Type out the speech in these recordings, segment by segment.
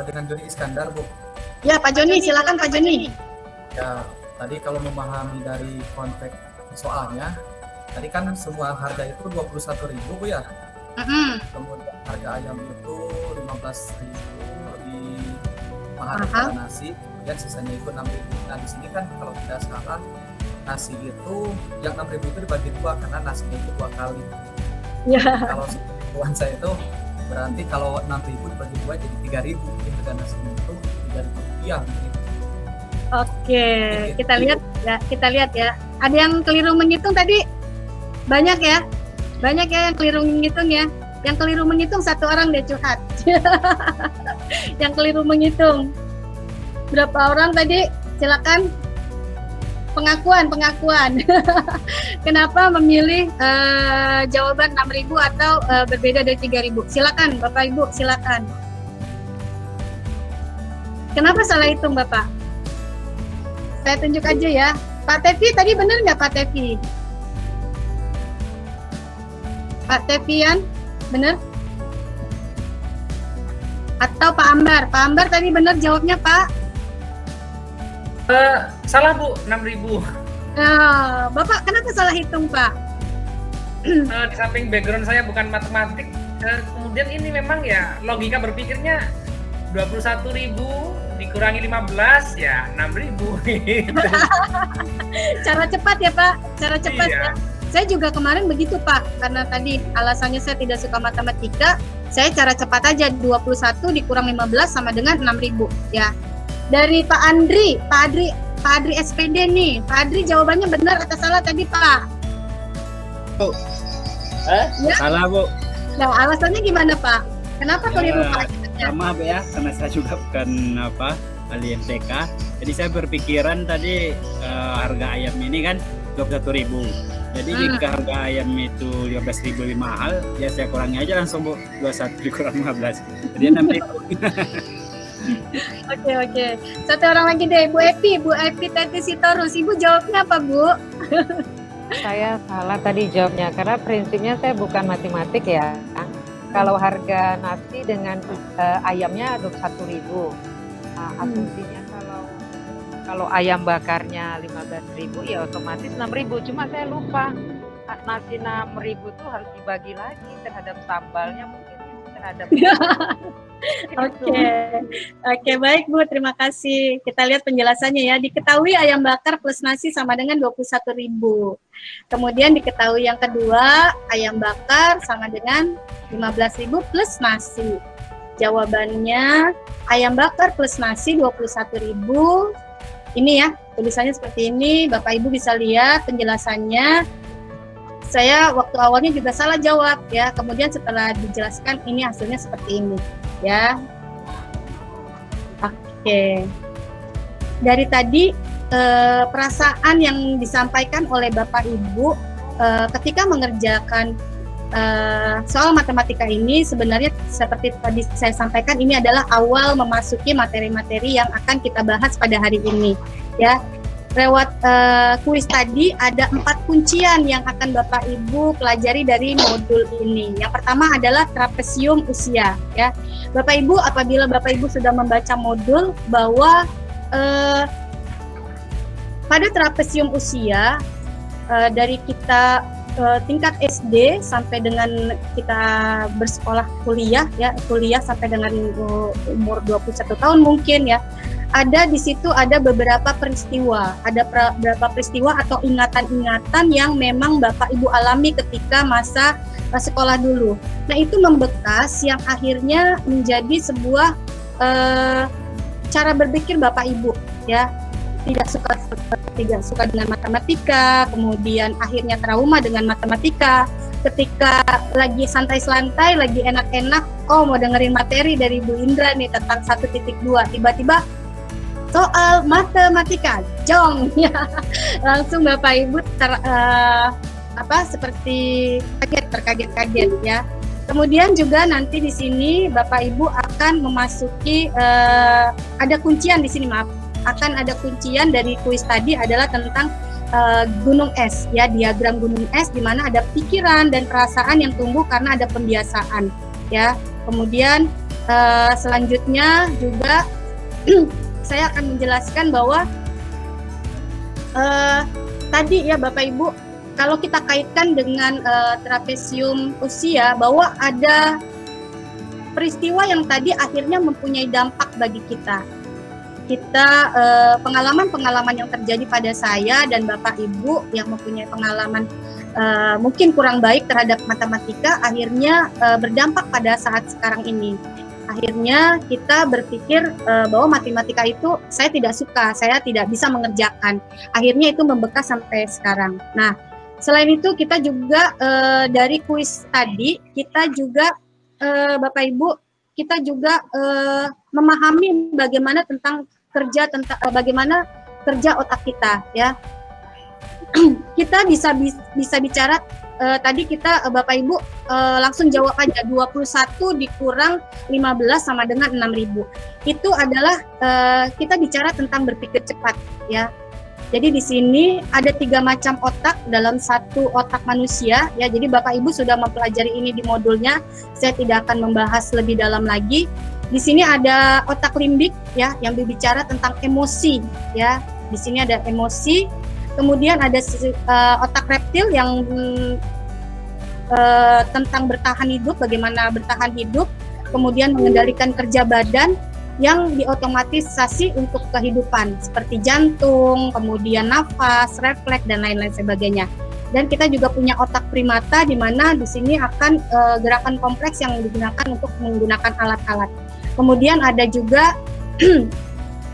dengan Joni Iskandar, Bu. Ya, Pak Joni, silakan Pak Joni. Ya, tadi kalau memahami dari konteks soalnya, tadi kan semua harga itu 21.000, Bu ya. Kemudian harga ayam itu 15.000, lebih mahal daripada nasi. Kemudian sisanya itu 6.000. Nah, di sini kan kalau tidak salah nasi itu yang 6.000 itu dibagi dua karena nasinya itu 2 kali. Ya. Kalau pengetahuan saya itu berarti kalau 6.000 dibagi dua jadi 3.000. Jadi harga nasinya itu 3.000 rupiah. Oke, kita lihat ya. Ada yang keliru menghitung tadi? Banyak ya yang keliru menghitung ya. Yang keliru menghitung satu orang dia curhat. Yang keliru menghitung berapa orang tadi? Silakan. Pengakuan. Kenapa memilih jawaban 6.000 atau berbeda dari 3.000? Silakan Bapak Ibu, silakan. Kenapa salah hitung Bapak? Saya tunjuk aja ya. Pak Tevi tadi benar nggak Pak Tevi? Pak Tevian, benar? Atau Pak Ambar? Pak Ambar tadi benar jawabnya Pak? Salah Bu, 6.000. Nah, Bapak kenapa salah hitung Pak? Di samping background saya bukan matematik, kemudian ini memang ya logika berpikirnya 21.000 dikurangi 15 ya 6.000 gitu. Cara cepat ya Pak, cara cepat Iya. ya. Saya juga kemarin begitu Pak, karena tadi alasannya saya tidak suka matematika, saya cara cepat aja 21 dikurang 15 sama dengan 6.000 ya. Dari Pak Adri SPD nih, Pak Adri jawabannya benar atau salah tadi Pak? Bu. Ya? Salah Bu. Nah alasannya gimana Pak? Kenapa keliru Pak? Maaf ya, karena saya juga bukan ahli MTK. Jadi saya berpikiran tadi harga ayam ini kan 21.000. Jadi jika harga ayam itu 15.000 lebih mahal, ya saya kurangi aja langsung Bu, 21 dikurang 15. Jadi 6.000. Oke. Satu orang lagi deh, Bu Epi Teti Sitorus. Ibu jawabnya apa Bu? Saya salah tadi jawabnya karena prinsipnya saya bukan matematik ya. Kalau harga nasi dengan ayamnya 21.000. Nah, asumsinya kalau ayam bakarnya 15.000 ya otomatis 6.000. Cuma saya lupa nasi 6.000 itu harus dibagi lagi terhadap sambalnya mungkin terhadap Oke, baik Bu, terima kasih. Kita lihat penjelasannya ya. Diketahui ayam bakar plus nasi sama dengan 21.000. Kemudian diketahui yang kedua, ayam bakar sama dengan 15.000 plus nasi. Jawabannya ayam bakar plus nasi 21.000. Ini ya, tulisannya seperti ini. Bapak Ibu bisa lihat penjelasannya. Saya waktu awalnya juga salah jawab ya. Kemudian setelah dijelaskan ini hasilnya seperti ini ya. Oke. Dari tadi perasaan yang disampaikan oleh Bapak Ibu ketika mengerjakan soal matematika ini sebenarnya seperti tadi saya sampaikan ini adalah awal memasuki materi-materi yang akan kita bahas pada hari ini ya. Lewat kuis tadi ada 4 kuncian yang akan Bapak Ibu pelajari dari modul ini. Yang pertama adalah trapesium usia ya. Bapak Ibu, apabila Bapak Ibu sudah membaca modul bahwa pada trapesium usia dari kita tingkat SD sampai dengan kita bersekolah kuliah ya, kuliah sampai dengan umur 21 tahun mungkin ya. Ada di situ ada beberapa peristiwa, beberapa peristiwa atau ingatan-ingatan yang memang Bapak Ibu alami ketika masa sekolah dulu. Nah itu membekas yang akhirnya menjadi sebuah cara berpikir Bapak Ibu ya, tidak suka dengan matematika, kemudian akhirnya trauma dengan matematika. Ketika lagi santai-santai, lagi enak-enak, mau dengerin materi dari Bu Indra nih tentang 1.2, tiba-tiba soal matematika, jong ya, langsung Bapak Ibu seperti terkaget-kaget ya. Kemudian juga nanti di sini Bapak Ibu akan memasuki ada kuncian di sini akan ada kuncian dari kuis tadi adalah tentang gunung es ya, diagram gunung es di mana ada pikiran dan perasaan yang tumbuh karena ada pembiasaan ya. Kemudian Selanjutnya juga saya akan menjelaskan bahwa tadi ya Bapak Ibu, kalau kita kaitkan dengan trapesium usia, bahwa ada peristiwa yang tadi akhirnya mempunyai dampak bagi kita. Pengalaman-pengalaman yang terjadi pada saya dan Bapak Ibu yang mempunyai pengalaman mungkin kurang baik terhadap matematika, akhirnya berdampak pada saat sekarang ini. Akhirnya kita berpikir bahwa matematika itu saya tidak suka, saya tidak bisa mengerjakan. Akhirnya itu membekas sampai sekarang. Nah, selain itu kita juga dari kuis tadi, kita juga Bapak Ibu, kita juga memahami bagaimana bagaimana kerja otak kita, ya. Kita bisa bicara tadi kita Bapak Ibu langsung jawab aja, 21 dikurang 15 sama dengan 6.000. Itu adalah kita bicara tentang berpikir cepat, ya. Jadi di sini ada 3 macam otak dalam satu otak manusia, ya. Jadi Bapak Ibu sudah mempelajari ini di modulnya. Saya tidak akan membahas lebih dalam lagi. Di sini ada otak limbik, ya, yang berbicara tentang emosi, ya. Di sini ada emosi. Kemudian ada otak reptil yang tentang bertahan hidup, bagaimana bertahan hidup. Kemudian mengendalikan kerja badan yang diotomatisasi untuk kehidupan, seperti jantung, kemudian nafas, refleks, dan lain-lain sebagainya. Dan kita juga punya otak primata, di mana di sini akan gerakan kompleks yang digunakan untuk menggunakan alat-alat. Kemudian ada juga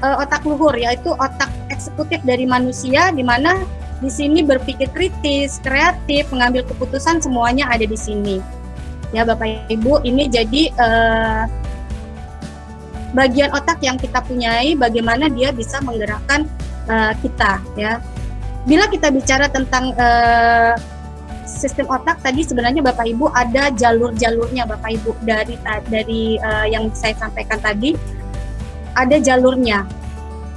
otak luhur, yaitu otak eksekutif dari manusia, di mana di sini berpikir kritis, kreatif, mengambil keputusan, semuanya ada di sini. Ya Bapak Ibu, ini jadi bagian otak yang kita punyai, bagaimana dia bisa menggerakkan kita, ya. Bila kita bicara tentang sistem otak tadi, sebenarnya Bapak Ibu ada jalur-jalurnya Bapak Ibu, dari yang saya sampaikan tadi ada jalurnya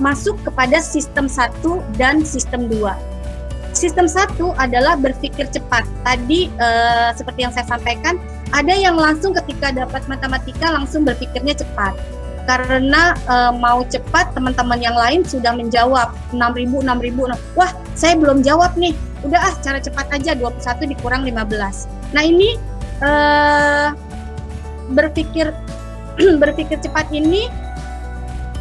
masuk kepada sistem 1 dan sistem 2. Sistem 1 adalah berpikir cepat. Tadi seperti yang saya sampaikan, ada yang langsung ketika dapat matematika langsung berpikirnya cepat. Karena mau cepat, teman-teman yang lain sudah menjawab 6.000. Wah, saya belum jawab nih. Udah cara cepat aja, 21 dikurang 15. Nah, ini berpikir cepat ini,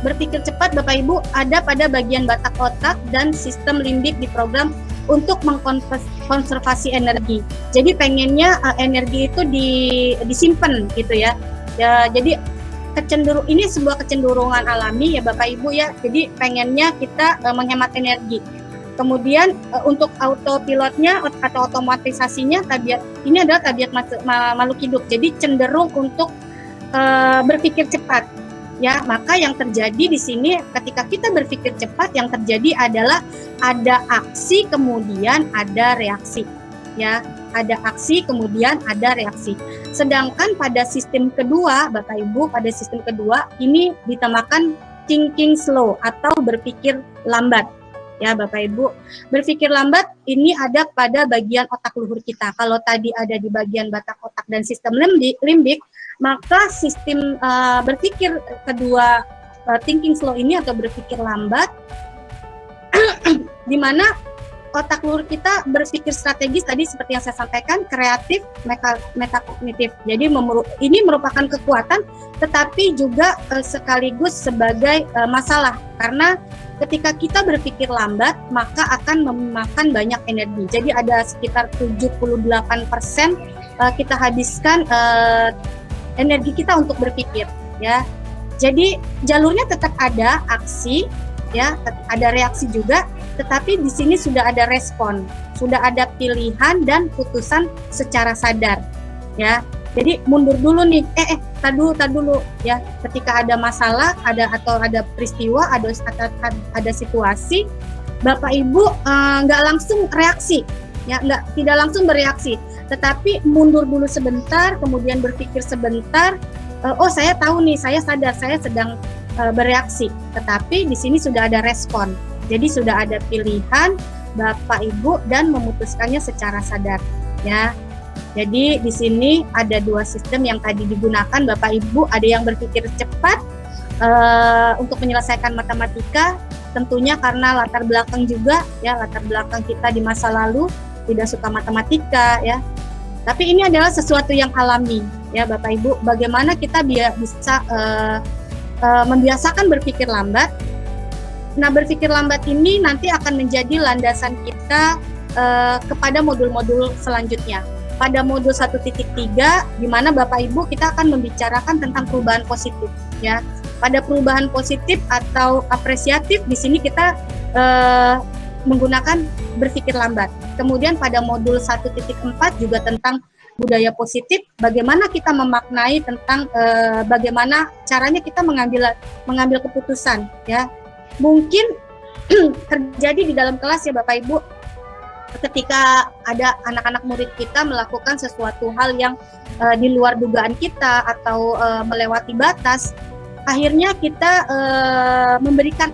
berpikir cepat Bapak Ibu ada pada bagian batak otak dan sistem limbik diprogram untuk mengkonservasi energi. Jadi pengennya energi itu disimpan gitu ya. Jadi ini sebuah kecenderungan alami ya Bapak Ibu ya. Jadi pengennya kita menghemat energi. Kemudian untuk autopilotnya atau otomatisasinya, ini adalah tabiat makhluk hidup. Jadi cenderung untuk berpikir cepat. Ya, maka yang terjadi di sini ketika kita berpikir cepat, yang terjadi adalah ada aksi kemudian ada reaksi. Ya, ada aksi kemudian ada reaksi. Sedangkan pada sistem kedua, Bapak Ibu, pada sistem kedua ini ditamakan thinking slow atau berpikir lambat. Ya, Bapak Ibu, berpikir lambat ini ada pada bagian otak luhur kita. Kalau tadi ada di bagian batak otak dan sistem limbik, maka sistem berpikir kedua thinking slow ini atau berpikir lambat di mana otak luhur kita berpikir strategis tadi seperti yang saya sampaikan, kreatif, metakognitif. Jadi ini merupakan kekuatan tetapi juga sekaligus sebagai masalah, karena ketika kita berpikir lambat maka akan memakan banyak energi. Jadi ada sekitar 78% kita habiskan energi kita untuk berpikir, ya. Jadi jalurnya tetap ada aksi, ya, ada reaksi juga, tetapi di sini sudah ada respon, sudah ada pilihan dan putusan secara sadar, ya. Jadi mundur dulu nih, tar dulu, ya. Ketika ada masalah, ada peristiwa, ada situasi, Bapak Ibu nggak langsung reaksi, ya, tidak langsung bereaksi. Tetapi mundur dulu sebentar, kemudian berpikir sebentar. Oh, saya tahu nih, saya sadar, saya sedang bereaksi. Tetapi di sini sudah ada respon. Jadi sudah ada pilihan Bapak Ibu dan memutuskannya secara sadar. Ya, Jadi di sini ada dua sistem yang tadi digunakan Bapak Ibu, ada yang berpikir cepat untuk menyelesaikan matematika, tentunya karena latar belakang juga ya, latar belakang kita di masa lalu tidak suka matematika ya. Tapi ini adalah sesuatu yang alami ya Bapak Ibu, bagaimana kita bisa membiasakan berpikir lambat. Nah, berpikir lambat ini nanti akan menjadi landasan kita kepada modul-modul selanjutnya. Pada modul 1.3 di mana Bapak Ibu kita akan membicarakan tentang perubahan positif ya. Pada perubahan positif atau apresiatif di sini kita menggunakan berpikir lambat. Kemudian pada modul 1.4 juga tentang budaya positif, bagaimana kita memaknai tentang bagaimana caranya kita mengambil keputusan ya. Mungkin terjadi di dalam kelas ya Bapak Ibu, ketika ada anak-anak murid kita melakukan sesuatu hal yang di luar dugaan kita atau melewati batas, akhirnya kita memberikan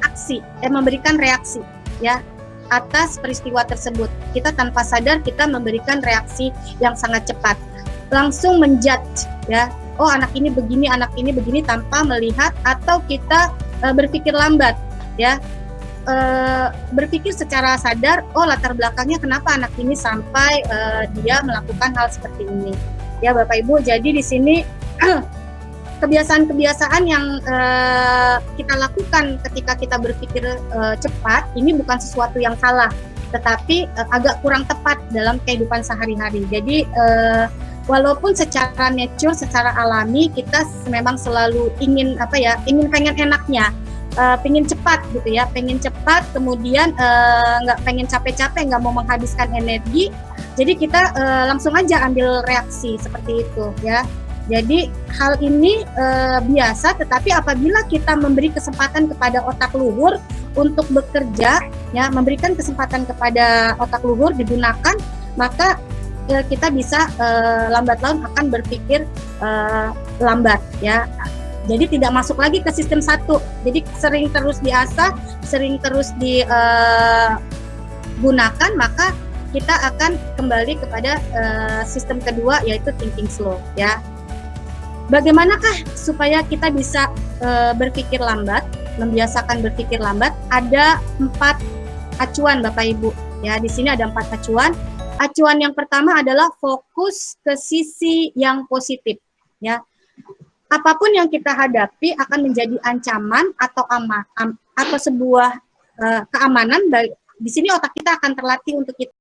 reaksi ya atas peristiwa tersebut. Kita tanpa sadar kita memberikan reaksi yang sangat cepat, langsung menjudge ya, oh anak ini begini tanpa melihat, atau kita berpikir lambat ya, berpikir secara sadar, oh latar belakangnya kenapa anak ini sampai dia melakukan hal seperti ini ya Bapak Ibu. Jadi di sini kebiasaan-kebiasaan yang kita lakukan ketika kita berpikir cepat ini bukan sesuatu yang salah, tetapi agak kurang tepat dalam kehidupan sehari-hari. Jadi walaupun secara nature, secara alami kita memang selalu ingin pengen enaknya, pengen cepat gitu ya, pengen cepat, kemudian nggak pengen capek-capek, nggak mau menghabiskan energi, jadi kita langsung aja ambil reaksi seperti itu ya. Jadi hal ini biasa, tetapi apabila kita memberi kesempatan kepada otak luhur untuk bekerja ya, memberikan kesempatan kepada otak luhur digunakan, maka kita bisa lambat laun akan berpikir lambat ya. Jadi tidak masuk lagi ke sistem satu. Jadi sering terus diasah, sering terus digunakan, maka kita akan kembali kepada sistem kedua, yaitu thinking slow ya. Bagaimanakah supaya kita bisa berpikir lambat, membiasakan berpikir lambat? Ada 4 acuan Bapak Ibu ya. Di sini ada 4 acuan. Acuan yang pertama adalah fokus ke sisi yang positif ya. Apapun yang kita hadapi akan menjadi ancaman atau atau sebuah keamanan. Di sini otak kita akan terlatih untuk kita